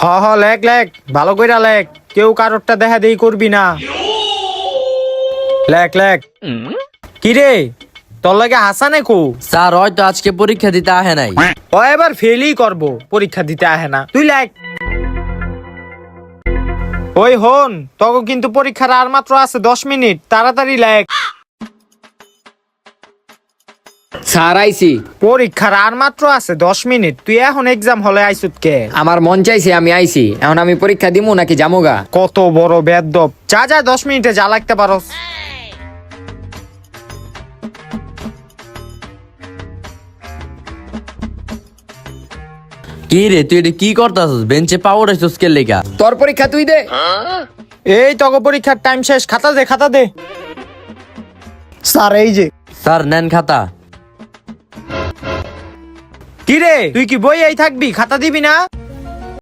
হ হ লেখ লেখ ভালো কইরা লেখ, কেউ কারোরটা দেখা দেই করবি না। লেখ লেখ। কিরে তোর লাগে হাসানে কো? স্যার হয়তো আজকে পরীক্ষা দিতে আহে নাই। ও এবার ফেলই করবো, পরীক্ষা দিতে আহে না। তুই লেখ। ওই হন, তোকে কিন্তু পরীক্ষার আর মাত্র আছে 10 মিনিট, তাড়াতাড়ি লেখ। স্যার আইছি। পরীক্ষার আর মাত্র আছে 10 মিনিট, তুই এখন এক্সাম হলে আইসুত কে? আমার মন চাইছে আমি আইছি, এখন আমি পরীক্ষা দিমু নাকি জামুগা? কত বড় বেয়াদব। যা যা 10 মিনিটে যা লাগতে পারস। কি রে তুই এটা কি করতাছস? বেঞ্চে পাওয়ার আছিস কে লেগা? তোর পরীক্ষা তুই দে। এই তোকে পরীক্ষার টাইম শেষ, খাতা দে খাতা দে। স্যার এই যে। স্যার নেন খাতা। কিরে তুই কি বই এই থাকবি, খাতা দিবি না?